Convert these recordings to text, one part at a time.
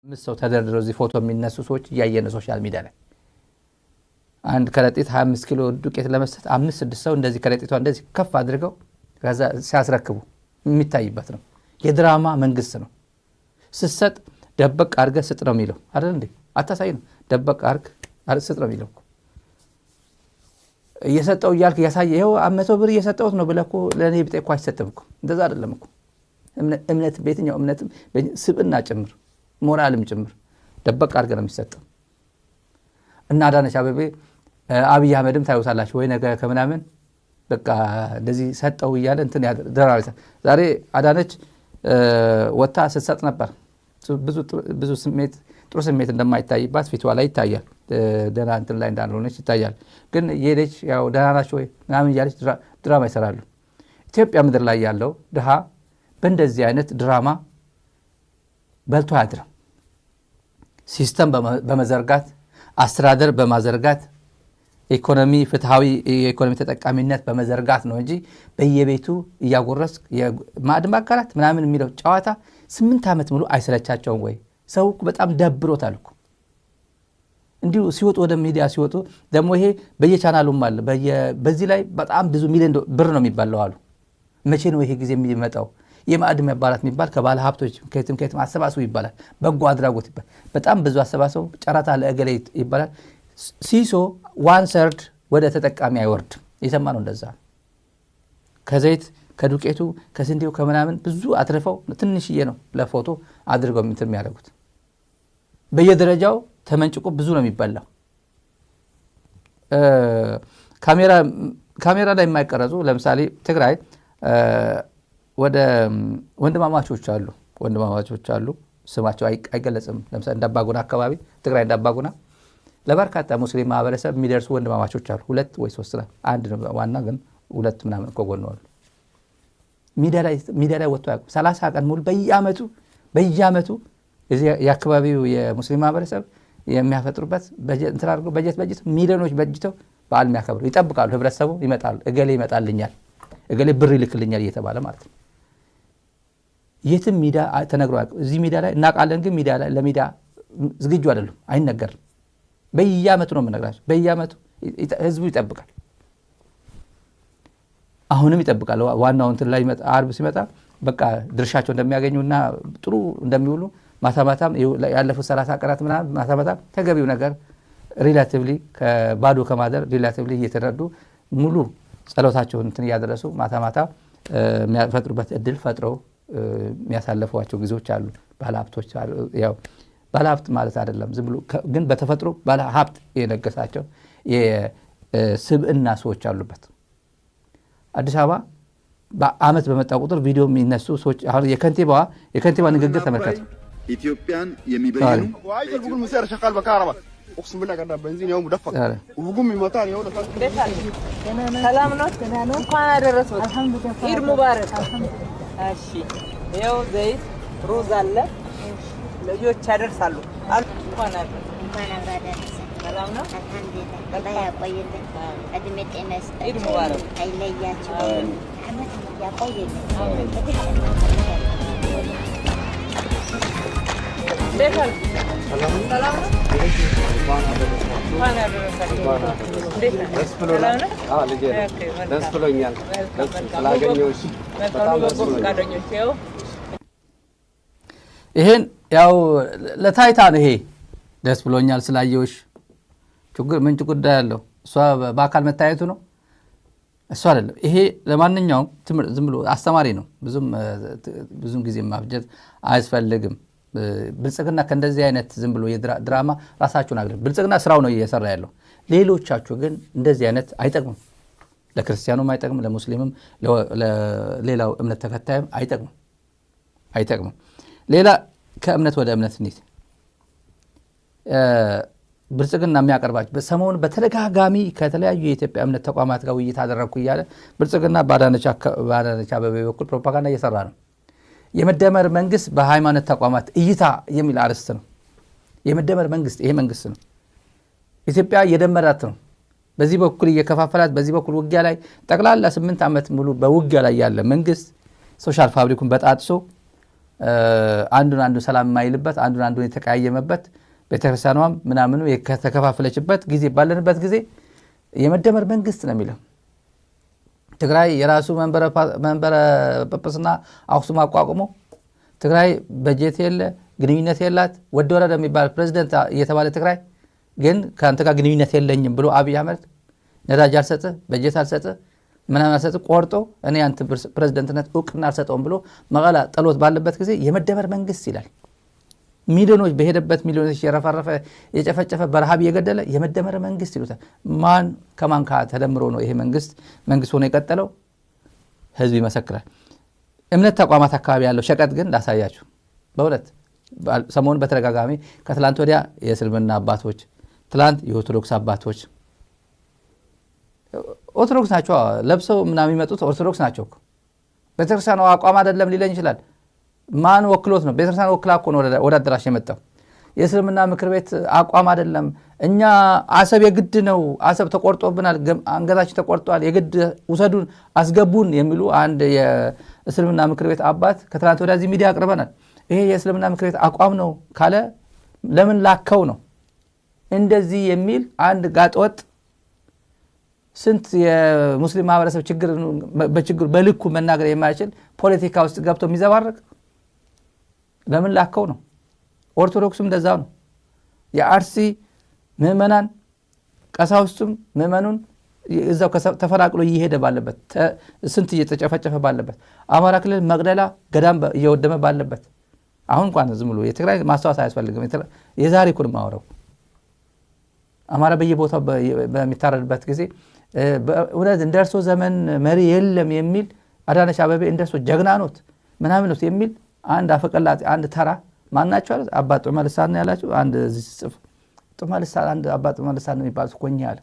ምሰው ተደርድረው እዚህ ፎቶ የሚነሱ ሰዎች ያየነ ሶሻል ሚዲያ ላይ አንድ ከረጢት 25 ኪሎ ዱቄት ለመስጠት 5-6 ሰው እንደዚህ ከረጢቷ እንደዚህ ከፍ አድርገው ከዛ ሲያስረክቡ የሚታይበት ነው። የድራማ መንግስት ነው። ስሰጥ ደበቅ አርገ ስጥ ነው የሚለው አይደል እንዴ? አታሳይ ነው ደበቅ አርግ ስጥ ነው የሚለው። እየሰጠው ይያልክ ያሳየው 100 ብር እየሰጠውት ነው ብለህ እኮ ለኔ ቢጠይቁ አይሰጥም እኮ። እንደዛ አይደለም እኮ እምነት በየትኛው እምነትም ስብና ጭምር ሞራልም ጭምር ደበቅ አርገ ነው የሚሰጠው። እና አዳነች አቤቤ አብይ አህመድም ታዩታላችሁ ወይ ነገ ከምናምን በቃ እንደዚህ ሰጠው ይያለ እንትን ያደራራታ። ዛሬ አዳነች ወጣ ስትሰጥ ነበር። ብዙ ስሜት ጥሩ ስሜት እንደማይታይባት ፊቷ ላይ ይታያል። ደና እንትን ላይ እንዳልሆነች ይታያል። ግን የሄደች ያው ደህና ናቸው ወይ ምናምን እያለች ድራማ ይሰራሉ። ኢትዮጵያ ምድር ላይ ያለው ድሃ በእንደዚህ አይነት ድራማ በልቶ አያድርም። ሲስተም በመዘርጋት አስተዳደር በማዘርጋት ኢኮኖሚ ፍትሃዊ የኢኮኖሚ ተጠቃሚነት በመዘርጋት ነው እንጂ በየቤቱ እያጎረስ የማዕድ ማጋራት ምናምን የሚለው ጨዋታ 8 ዓመት ሙሉ አይሰለቻቸውም ወይ? ሰው በጣም ደብሮታል እኮ። እንዲሁ ሲወጡ ወደ ሚዲያ ሲወጡ ደግሞ ይሄ በየቻናሉም አለ በዚህ ላይ በጣም ብዙ ሚሊዮን ብር ነው የሚባለው አሉ። መቼ ነው ይሄ ጊዜ የሚመጣው? የማዕድ ማባላት የሚባል ከባለ ሀብቶች ከየትም አሰባስቡ ይባላል። በጎ አድራጎት ይባላል። በጣም ብዙ አሰባስቡ ጨረታ ለእገሌ ይባላል። ሲሶ 1/3 ወደ ተጠቃሚ አይወርድ። የሰማነው እንደዛ ከዘይት ከዱቄቱ ከስንዴው ከምናምን ብዙ አትርፈው ትንሽዬ ነው ለፎቶ አድርገው እንትን የሚያደርጉት። በየደረጃው ተመንጭቆ ብዙ ነው የሚበላው። ካሜራ ላይ የማይቀረጹ ለምሳሌ ትግራይ ወደ ወንድማማቾች አሉ ስማቸው አይገለጽም። ለምሳሌ እንዳባጉና አካባቢ ትግራይ እንዳባጉና ለበርካታ ሙስሊም ማህበረሰብ የሚደርሱ ወንድማማቾች አሉ። 2 ወይ 3 ነው። አንድ ነው ዋና ግን 2 ምናምን ከጎኑ አሉ። ሚዲያ ላይ ወጥቶ ያውቁ 30 ቀን ሙሉ በየአመቱ እዚህ የአካባቢው የሙስሊም ማህበረሰብ የሚያፈጥሩበት በጀት ሚሊዮኖች በጅተው በዓል የሚያከብሩ ይጠብቃሉ። ህብረተሰቡ ይመጣል፣ እገሌ ይመጣልኛል፣ እገሌ ብር ይልክልኛል እየተባለ ማለት ነው። የትም ሚዲያ ተነግሮ ያውቁ። እዚህ ሚዲያ ላይ እናውቃለን፣ ግን ሚዲያ ላይ ለሚዲያ ዝግጁ አይደሉም፣ አይነገርም። በየአመቱ ነው የምነግራቸው። በየአመቱ ህዝቡ ይጠብቃል። አሁንም ይጠብቃል። ዋናው እንትን ላይ አርብ ሲመጣ በቃ ድርሻቸው እንደሚያገኙና ጥሩ እንደሚውሉ ማታማታም ያለፉት 30 ቀናት ምናምን ማታማታም ተገቢው ነገር ሪላቲቭሊ ከባዶ ከማደር ሪላቲቭሊ እየተረዱ ሙሉ ጸሎታቸውን እንትን እያደረሱ ማታማታ የሚያፈጥሩበት እድል ፈጥረው የሚያሳልፏቸው ጊዜዎች አሉ። ባለሀብቶች ያው ባለሀብት ማለት አይደለም ዝም ብሎ ግን በተፈጥሮ ባለሀብት የነገሳቸው የስብዕና ሰዎች አሉበት። አዲስ አበባ በአመት በመጣ ቁጥር ቪዲዮ የሚነሱ ሰዎች አሁን የከንቲባ ንግግር ተመልከቱ። ኢትዮጵያን የሚበይኑ اقسم بالله قاعد بنزين يوم مدفق وبقوم من مطار يوم سلام نو እንኳን አደረሰው። አልহামዱሊላህ ኢድ ሙባረክ። እሺ ይኸው ዘይት ሩዝ አለ ልጆች ያደርሳሉ። እንኳን አደረሰ። ሰላም ነው አልহামዱሊላህ። አላህ ያቆየልን እድሜ ጤና ይስጥልን። ኢድ ሙባረክ አይለያችሁ። አመት ያቆየልን። ሰላም ነው ደስ ብሎኛል ስላገኘሁሽ። ይሄን ያው ለታይታ ነው። ይሄ ደስ ብሎኛል ስላየሁሽ ምን ጉዳይ ያለው? እሷ በአካል መታየቱ ነው እሷ አይደለም። ይሄ ለማንኛውም ትምህርት ዝም ብሎ አስተማሪ ነው። ብዙም ጊዜ ማፍጀት አያስፈልግም። ብልጽግና ከእንደዚህ አይነት ዝም ብሎ የድራማ ራሳችሁን አግለ ብልጽግና ስራው ነው እየሰራ ያለው። ሌሎቻችሁ ግን እንደዚህ አይነት አይጠቅሙም። ለክርስቲያኑም አይጠቅም፣ ለሙስሊምም ለሌላው እምነት ተከታይም አይጠቅሙም። ሌላ ከእምነት ወደ እምነት እንዴት ብልጽግና የሚያቀርባቸው በሰሞኑ በተደጋጋሚ ከተለያዩ የኢትዮጵያ እምነት ተቋማት ጋር ውይይት አደረግኩ እያለ ብልጽግና በአዳነች አቤቤ በኩል ፕሮፓጋንዳ እየሰራ ነው። የመደመር መንግስት በሃይማኖት ተቋማት እይታ የሚል አርዕስት ነው። የመደመር መንግስት ይሄ መንግስት ነው። ኢትዮጵያ የደመራት ነው። በዚህ በኩል እየከፋፈላት በዚህ በኩል ውጊያ ላይ ጠቅላላ 8 ዓመት ሙሉ በውጊያ ላይ ያለ መንግስት ሶሻል ፋብሪኩን በጣጥሶ አንዱን ሰላም የማይልበት አንዱን የተቀያየመበት ቤተክርስቲያኗም ምናምኑ የተከፋፈለችበት ጊዜ ባለንበት ጊዜ የመደመር መንግስት ነው የሚለው። ትግራይ የራሱ መንበረ ጵጵስና አክሱም አቋቁሞ ትግራይ በጀት የለ ግንኙነት የላት ወደ ወረደ የሚባል ፕሬዝዳንት እየተባለ ትግራይ ግን ከአንተ ጋር ግንኙነት የለኝም ብሎ አብይ አህመድ ነዳጅ አልሰጠ በጀት አልሰጠ ምናምን አልሰጠ ቆርጦ እኔ አንተ ፕሬዝዳንትነት እውቅና አልሰጠውም ብሎ መቀለ ጠሎት ባለበት ጊዜ የመደመር መንግስት ይላል። ሚሊዮኖች በሄደበት ሚሊዮኖች የረፈረፈ የጨፈጨፈ በረሃብ የገደለ የመደመር መንግስት ይሉታል። ማን ከማን ተደምሮ ነው ይሄ መንግስት ሆኖ የቀጠለው? ህዝብ ይመሰክራል። እምነት ተቋማት አካባቢ ያለው ሸቀጥ ግን ላሳያችሁ። በእውነት ሰሞኑን በተደጋጋሚ ከትላንት ወዲያ የእስልምና አባቶች ትላንት የኦርቶዶክስ አባቶች ኦርቶዶክስ ናቸው ለብሰው ምናምን የሚመጡት ኦርቶዶክስ ናቸው። ቤተክርስቲያኑ አቋም አይደለም ሊለኝ ይችላል። ማን ወክሎት ነው? ቤተክርስቲያን ወክላ እኮ ነው ወደ አዳራሽ የመጣው። የእስልምና ምክር ቤት አቋም አይደለም። እኛ አሰብ የግድ ነው፣ አሰብ ተቆርጦብናል፣ አንገታችን ተቆርጧል፣ የግድ ውሰዱን አስገቡን የሚሉ አንድ የእስልምና ምክር ቤት አባት ከትላንት ወዲያ ሚዲያ አቅርበናል። ይሄ የእስልምና ምክር ቤት አቋም ነው ካለ ለምን ላከው ነው? እንደዚህ የሚል አንድ ጋጠወጥ ስንት የሙስሊም ማህበረሰብ በችግር በልኩ መናገር የማይችል ፖለቲካ ውስጥ ገብቶ የሚዘባረቅ ለምን ላከው ነው? ኦርቶዶክሱም እንደዛው ነው። የአርሲ ምዕመናን ቀሳውስቱም ምዕመኑን እዛው ተፈናቅሎ እየሄደ ባለበት ስንት እየተጨፈጨፈ ባለበት አማራ ክልል መቅደላ ገዳም እየወደመ ባለበት አሁን እንኳን ዝም ብሎ የትግራይ ማስተዋወስ አያስፈልግም። የዛሬ ኩል ማወራው አማራ በየቦታው በሚታረድበት ጊዜ እውነት እንደርሶ ዘመን መሪ የለም የሚል አዳነች አበቤ እንደርሶ ጀግና ኖት ምናምን ኖት የሚል አንድ አፈቀላጤ አንድ ተራ ማናቸው አለ አባ ጡማ ልሳን ነው ያላችሁ አንድ እዚህ ጽፍ ጡማ ልሳን አንድ አባ ጡማ ልሳን ነው የሚባል ኮኛ አለ።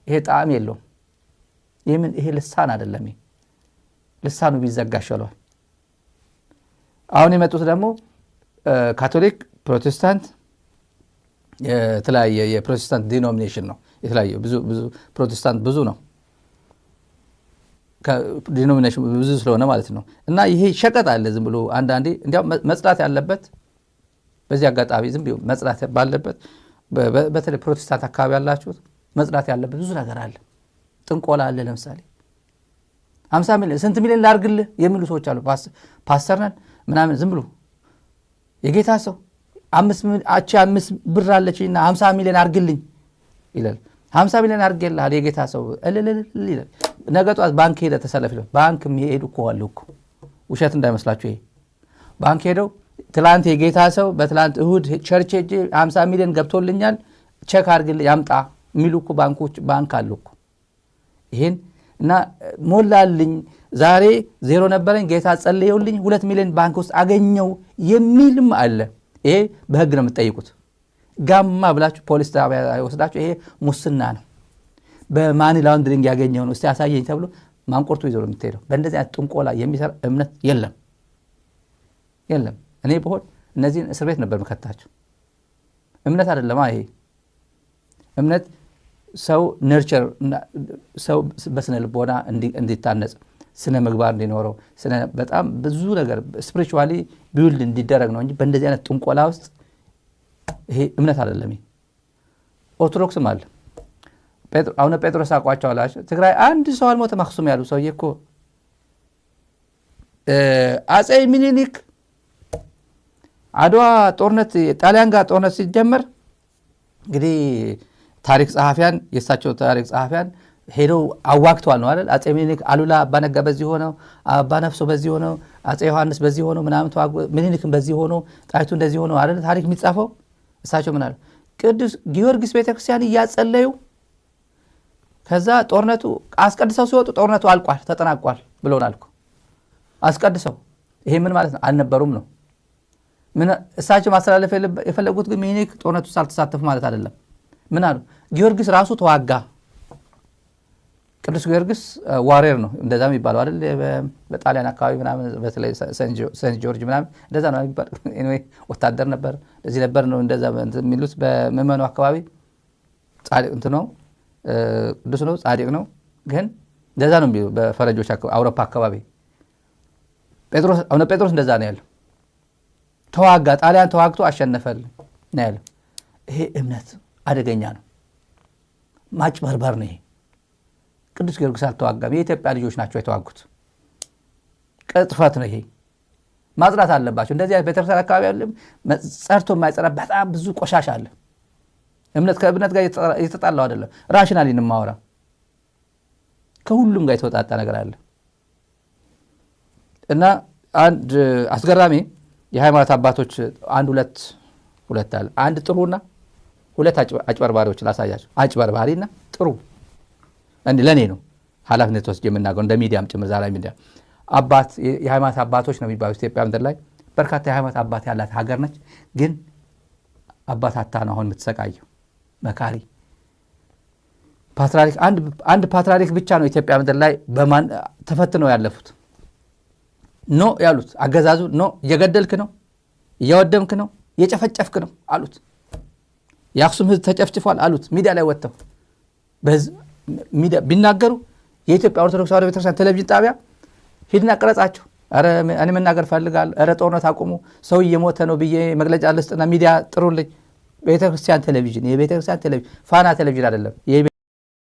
ይሄ ጣዕም የለውም። ይሄ ልሳን አይደለም። ልሳኑ ቢዘጋ ይሻላል። አሁን የመጡት ደግሞ ካቶሊክ፣ ፕሮቴስታንት የተለያየ የፕሮቴስታንት ዲኖሚኔሽን ነው። የተለያየ ብዙ ፕሮቴስታንት ብዙ ነው ከዲኖሚኔሽን ብዙ ስለሆነ ማለት ነው። እና ይሄ ሸቀጥ አለ ዝም ብሎ አንዳንዴ እንዲያው መጽዳት ያለበት በዚህ አጋጣሚ ዝም ብሎ መጽዳት ባለበት በተለይ ፕሮቴስታንት አካባቢ ያላችሁት መጽዳት ያለበት ብዙ ነገር አለ። ጥንቆላ አለ። ለምሳሌ 50 ሚሊዮን ስንት ሚሊዮን ላርግልህ የሚሉ ሰዎች አሉ። ፓስተር ነን ምናምን ዝም ብሎ የጌታ ሰው 5 ብር አለችና 50 ሚሊዮን አርግልኝ ይላል። 50 ሚሊዮን አርግልሃል የጌታ ሰው እልልል ይላል። ነገ ጧት ባንክ ሄደ ተሰለፍ ይላል። ባንክ የሚሄዱ እኮ አሉ እኮ ውሸት እንዳይመስላችሁ። ይሄ ባንክ ሄደው ትላንት የጌታ ሰው በትላንት እሁድ ቸርች ሄጄ 50 ሚሊዮን ገብቶልኛል ቼክ አርግልኝ ያምጣ የሚሉ እኮ ባንክ አሉ እኮ። ይሄን እና ሞላልኝ ዛሬ 0 ነበረኝ ጌታ ጸልየውልኝ 2 ሚሊዮን ባንክ ውስጥ አገኘው የሚልም አለ። ይሄ በህግ ነው የምትጠይቁት። ጋማ ብላችሁ ፖሊስ ጣቢያ ወስዳችሁ ይሄ ሙስና ነው በማኒ ላውንድሪንግ ያገኘው ነው እስቲ ያሳየኝ ተብሎ ማንቆርቱ ይዞ ነው የምትሄደው። በእንደዚህ አይነት ጥንቆላ የሚሰራ እምነት የለም። እኔ በሆን እነዚህን እስር ቤት ነበር መከታቸው። እምነት አይደለም ይሄ እምነት ሰው ነርቸር ሰው በስነ ልቦና እንዲታነጽ ስነ ምግባር እንዲኖረው በጣም ብዙ ነገር ስፒሪቹዋሊ ቢውልድ እንዲደረግ ነው እንጂ በእንደዚህ አይነት ጥንቆላ ውስጥ ይሄ እምነት አይደለም። ኦርቶዶክስም አለ። አሁን ጴጥሮስ አቋቸው አላሽ ትግራይ አንድ ሰው አልሞተም አክሱም ያሉ ሰውዬ እኮ አጼ ሚኒሊክ አድዋ ጦርነት ጣሊያን ጋር ጦርነት ሲጀመር እንግዲህ ታሪክ ጸሐፊያን የእሳቸው ታሪክ ጸሐፊያን ሄደው አዋግተዋል ነው አይደል? አጼ ሚኒሊክ አሉላ አባነጋ በዚህ ሆነው አባ ነፍሶ በዚህ ሆነው አጼ ዮሐንስ በዚህ ሆነው ምናምን ተዋጉ ሚኒሊክም በዚህ ሆነው ጣይቱ እንደዚህ ሆነው አይደል ታሪክ የሚጻፈው። እሳቸው ምን አሉ? ቅዱስ ጊዮርጊስ ቤተክርስቲያን እያጸለዩ ከዛ ጦርነቱ አስቀድሰው ሲወጡ ጦርነቱ አልቋል ተጠናቋል ብለውናል እኮ አስቀድሰው። ይሄ ምን ማለት ነው? አልነበሩም ነው። ምን እሳቸው ማስተላለፍ የፈለጉት ግን ሚኒሊክ ጦርነቱ ሳልተሳተፉ ማለት አይደለም። ምን አሉ? ጊዮርጊስ ራሱ ተዋጋ። ቅዱስ ጊዮርጊስ ዋሪየር ነው እንደዛ የሚባለው አይደል? በጣሊያን አካባቢ ምናምን በተለይ ሴንት ጆርጅ ምናምን እንደዛ ነው የሚባል ኤኒዌይ ወታደር ነበር እዚህ ነበር ነው እንደዛ የሚሉት። በመመኑ አካባቢ ጻድቅ ነው ቅዱስ ነው ጻድቅ ነው ግን እንደዛ ነው የሚሉ በፈረንጆች አውሮፓ አካባቢ። ጴጥሮስ እንደዛ ነው ያለው። ተዋጋ፣ ጣሊያን ተዋግቶ አሸነፈል ነው ያለው። ይሄ እምነት አደገኛ ነው፣ ማጭበርበር ነው። ይሄ ቅዱስ ጊዮርጊስ አልተዋጋም፣ የኢትዮጵያ ልጆች ናቸው የተዋጉት። ቅጥፈት ነው ይሄ፣ ማጽዳት አለባቸው። እንደዚህ ቤተክርስቲያን አካባቢ ያለ ጸርቶ የማይጸራ በጣም ብዙ ቆሻሻ አለ። እምነት ከእምነት ጋር የተጣላው አይደለም፣ ራሽናሊ እንማወራ ከሁሉም ጋር የተወጣጣ ነገር አለ። እና አንድ አስገራሚ የሃይማኖት አባቶች አንድ ሁለት አለ። አንድ ጥሩና ሁለት አጭበርባሪዎች ላሳያቸው። አጭበርባሪና ጥሩ እንዴ ለኔ ነው ኃላፊነት ወስጄ የምናገረው እንደ ሚዲያም ጭምር ዛሬ ሚዲያ አባት የሃይማኖት አባቶች ነው የሚባሉት። ኢትዮጵያ ምድር ላይ በርካታ የሃይማኖት አባት ያላት ሀገር ነች። ግን አባት አታ ነው አሁን የምትሰቃየው። መካሪ ፓትርያርክ አንድ ፓትርያርክ ብቻ ነው ኢትዮጵያ ምድር ላይ በማን ተፈትነው ያለፉት። ኖ ያሉት አገዛዙ ኖ እየገደልክ ነው፣ እያወደምክ ነው፣ እየጨፈጨፍክ ነው አሉት። የአክሱም ሕዝብ ተጨፍጭፏል አሉት። ሚዲያ ላይ ወጥተው ሚዲያ ቢናገሩ የኢትዮጵያ ኦርቶዶክስ ተዋሕዶ ቤተክርስቲያን ቴሌቪዥን ጣቢያ ሂድና ቀረጻቸው። አረ እኔ መናገር ፈልጋለሁ፣ አረ ጦርነት አቁሙ፣ ሰው እየሞተ ነው ብዬ መግለጫ ልስጥና ሚዲያ ጥሩልኝ። ቤተክርስቲያን ቴሌቪዥን የቤተክርስቲያን ቴሌቪዥን ፋና ቴሌቪዥን አይደለም።